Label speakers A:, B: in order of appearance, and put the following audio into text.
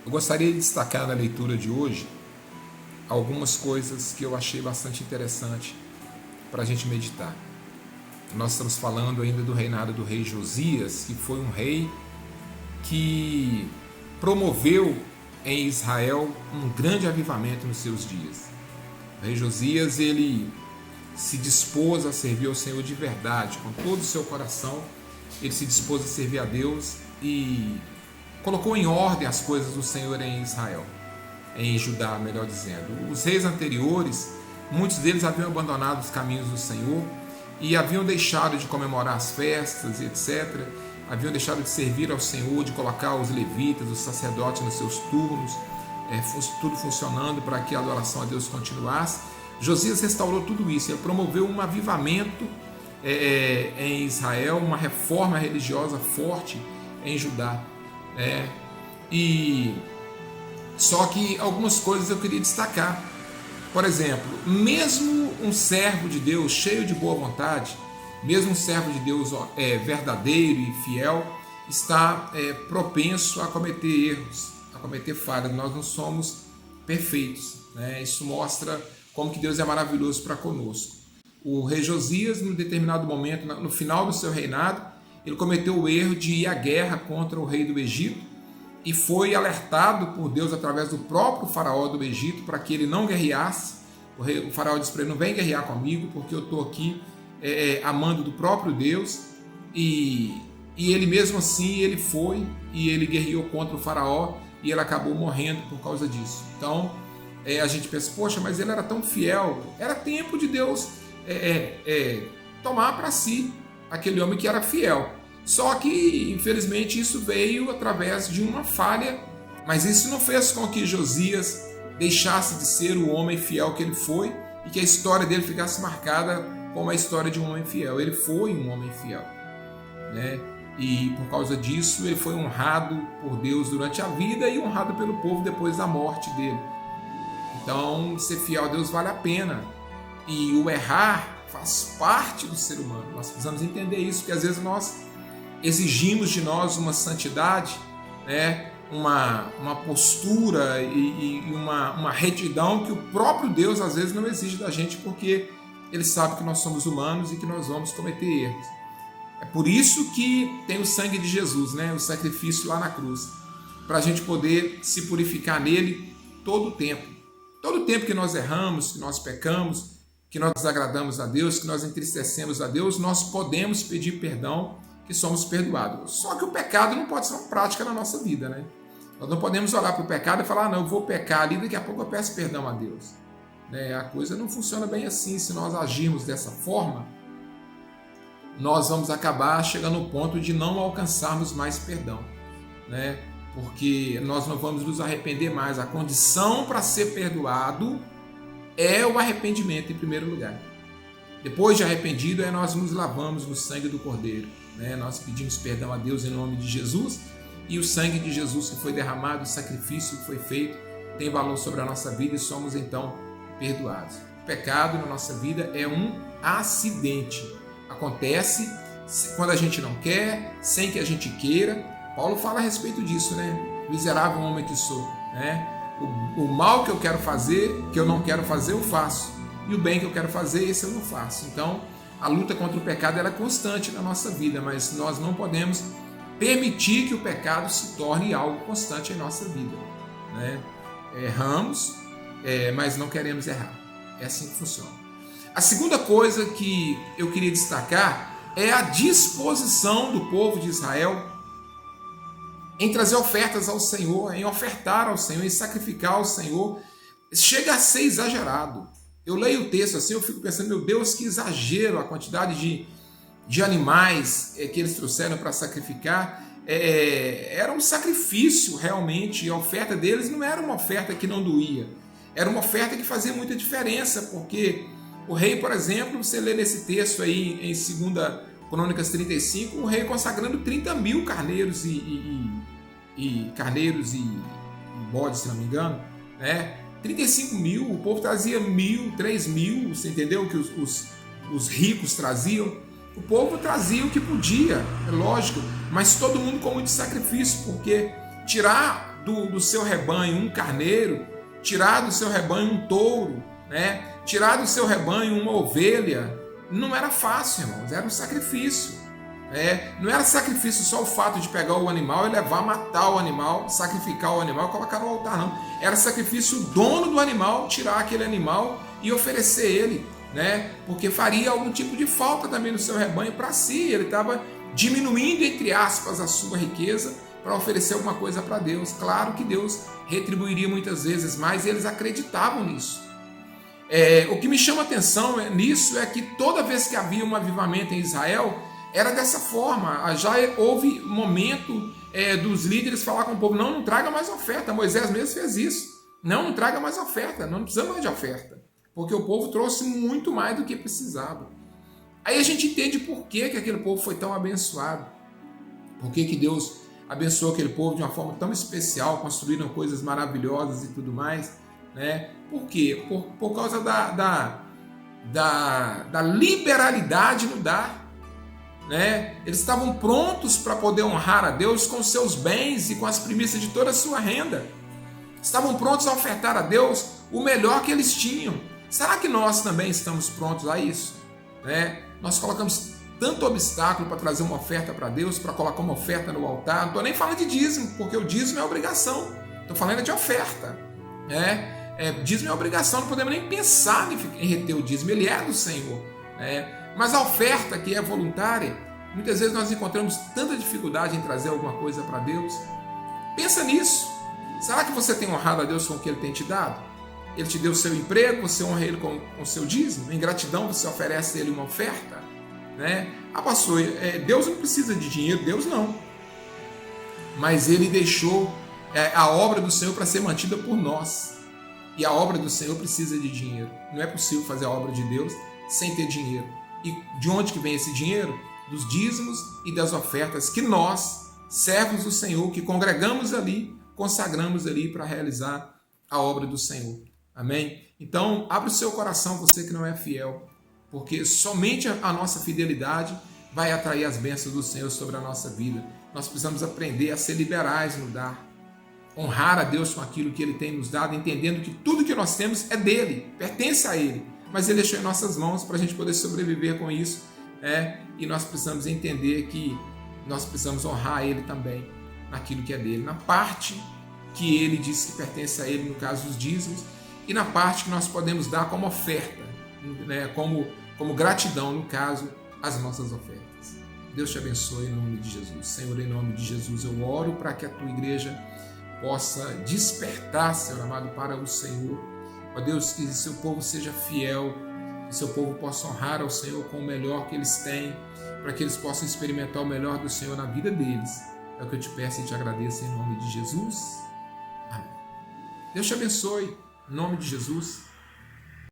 A: Eu gostaria de destacar na leitura de hoje algumas coisas que eu achei bastante interessante para a gente meditar. Nós estamos falando ainda do reinado do rei Josias, que foi um rei que promoveu em Israel um grande avivamento nos seus dias. O rei Josias, ele se dispôs a servir ao Senhor de verdade, com todo o seu coração. Ele se dispôs a servir a Deus e colocou em ordem as coisas do Senhor em Israel, em Judá, melhor dizendo. Os reis anteriores, muitos deles haviam abandonado os caminhos do Senhor e haviam deixado de comemorar as festas, etc. Haviam deixado de servir ao Senhor, de colocar os levitas, os sacerdotes nos seus turnos, tudo funcionando para que a adoração a Deus continuasse. Josias restaurou tudo isso, ele promoveu um avivamento em Israel, uma reforma religiosa forte em Judá. E só que algumas coisas eu queria destacar. Por exemplo, mesmo um servo de Deus cheio de boa vontade, mesmo um servo de Deus verdadeiro e fiel, está propenso a cometer erros, a cometer falhas. Nós não somos perfeitos, né? Isso mostra como que Deus é maravilhoso para conosco. O rei Josias, num determinado momento, no final do seu reinado, ele cometeu o erro de ir à guerra contra o rei do Egito e foi alertado por Deus através do próprio faraó do Egito para que ele não guerreasse. O faraó disse para ele: não vem guerrear comigo, porque eu estou aqui amando do próprio Deus. E ele mesmo assim, ele foi e ele guerreou contra o faraó e ele acabou morrendo por causa disso. Então, a gente pensa, poxa, mas ele era tão fiel. Era tempo de Deus tomar para si aquele homem que era fiel. Só que, infelizmente, isso veio através de uma falha, mas isso não fez com que Josias deixasse de ser o homem fiel que ele foi e que a história dele ficasse marcada como a história de um homem fiel. Ele foi um homem fiel, né? E por causa disso ele foi honrado por Deus durante a vida e honrado pelo povo depois da morte dele. Então, ser fiel a Deus vale a pena. E o errar faz parte do ser humano. Nós precisamos entender isso, porque às vezes nós exigimos de nós uma santidade, né? uma postura e uma retidão que o próprio Deus às vezes não exige da gente, porque Ele sabe que nós somos humanos e que nós vamos cometer erros. É por isso que tem o sangue de Jesus, né? O sacrifício lá na cruz, para a gente poder se purificar nele todo o tempo. Todo o tempo que nós erramos, que nós pecamos, que nós desagradamos a Deus, que nós entristecemos a Deus, nós podemos pedir perdão, que somos perdoados. Só que o pecado não pode ser uma prática na nossa vida, né? Nós não podemos olhar para o pecado e falar, não, eu vou pecar ali, daqui a pouco eu peço perdão a Deus. A coisa não funciona bem assim. Se nós agirmos dessa forma, nós vamos acabar chegando ao ponto de não alcançarmos mais perdão, né? Porque nós não vamos nos arrepender mais. A condição para ser perdoado é o arrependimento em primeiro lugar. Depois de arrependido, nós nos lavamos no sangue do Cordeiro, né? Nós pedimos perdão a Deus em nome de Jesus, e o sangue de Jesus que foi derramado, o sacrifício que foi feito, tem valor sobre a nossa vida e somos então perdoados. O pecado na nossa vida é um acidente. Acontece quando a gente não quer, sem que a gente queira. Paulo fala a respeito disso, né? Miserável homem que sou, né? O mal que eu quero fazer, que eu não quero fazer, eu faço. E o bem que eu quero fazer, esse eu não faço. Então, a luta contra o pecado ela é constante na nossa vida, mas nós não podemos permitir que o pecado se torne algo constante em nossa vida, né? Erramos, mas não queremos errar. É assim que funciona. A segunda coisa que eu queria destacar é a disposição do povo de Israel em trazer ofertas ao Senhor, em ofertar ao Senhor, em sacrificar ao Senhor. Chega a ser exagerado. Eu leio o texto assim, eu fico pensando, meu Deus, que exagero a quantidade de animais que eles trouxeram para sacrificar. Era um sacrifício realmente, e a oferta deles não era uma oferta que não doía, era uma oferta que fazia muita diferença, porque o rei, por exemplo, você lê nesse texto aí em 2 Crônicas 35, o rei consagrando 30 mil carneiros carneiros e bodes, se não me engano, né? 35 mil, o povo trazia 1.000, 3.000, você entendeu? Que os ricos traziam. O povo trazia o que podia, é lógico, mas todo mundo com muito sacrifício, porque tirar do seu rebanho um carneiro, tirar do seu rebanho um touro, né? Tirar do seu rebanho uma ovelha, não era fácil, irmãos, era um sacrifício. Não era sacrifício só o fato de pegar o animal e levar, matar o animal, sacrificar o animal e colocar no altar, não. Era sacrifício o dono do animal tirar aquele animal e oferecer ele, né? Porque faria algum tipo de falta também no seu rebanho para si. Ele estava diminuindo, entre aspas, a sua riqueza para oferecer alguma coisa para Deus. Claro que Deus retribuiria muitas vezes mais e eles acreditavam nisso. O que me chama a atenção nisso é que toda vez que havia um avivamento em Israel, era dessa forma. Já houve momento dos líderes falar com o povo: não traga mais oferta. Moisés mesmo fez isso. Não traga mais oferta, não precisa mais de oferta, porque o povo trouxe muito mais do que precisava. Aí a gente entende por que aquele povo foi tão abençoado, por que Deus abençoou aquele povo de uma forma tão especial, construíram coisas maravilhosas e tudo mais, né? Por quê? Por causa da liberalidade no dar, né? Eles estavam prontos para poder honrar a Deus com seus bens e com as primícias de toda a sua renda. Estavam prontos a ofertar a Deus o melhor que eles tinham. Será que nós também estamos prontos a isso? Nós colocamos tanto obstáculo para trazer uma oferta para Deus, para colocar uma oferta no altar. Não estou nem falando de dízimo, porque o dízimo é obrigação. Estou falando de oferta. Dízimo é obrigação, não podemos nem pensar em reter o dízimo, ele é do Senhor. Mas a oferta, que é voluntária, muitas vezes nós encontramos tanta dificuldade em trazer alguma coisa para Deus. Pensa nisso. Será que você tem honrado a Deus com o que Ele tem te dado? Ele te deu o seu emprego, você honra Ele com o seu dízimo? Em gratidão você oferece a Ele uma oferta? Pastor, Deus não precisa de dinheiro, Deus não. Mas Ele deixou a obra do Senhor para ser mantida por nós. E a obra do Senhor precisa de dinheiro. Não é possível fazer a obra de Deus sem ter dinheiro. E de onde que vem esse dinheiro? Dos dízimos e das ofertas que nós, servos do Senhor, que congregamos ali, consagramos ali para realizar a obra do Senhor. Amém? Então, abre o seu coração, você que não é fiel, porque somente a nossa fidelidade vai atrair as bênçãos do Senhor sobre a nossa vida. Nós precisamos aprender a ser liberais no dar, honrar a Deus com aquilo que Ele tem nos dado, entendendo que tudo que nós temos é dEle, pertence a Ele, mas Ele deixou em nossas mãos para a gente poder sobreviver com isso, e nós precisamos entender que nós precisamos honrar Ele também naquilo que é dele, na parte que Ele diz que pertence a Ele, no caso dos dízimos, e na parte que nós podemos dar como oferta, como gratidão, no caso, as nossas ofertas. Deus te abençoe em nome de Jesus. Senhor, em nome de Jesus, eu oro para que a tua igreja possa despertar, Senhor amado, para o Senhor. Ó Deus, que seu povo seja fiel, que seu povo possa honrar ao Senhor com o melhor que eles têm, para que eles possam experimentar o melhor do Senhor na vida deles. É o que eu te peço e te agradeço em nome de Jesus. Amém. Deus te abençoe, em nome de Jesus.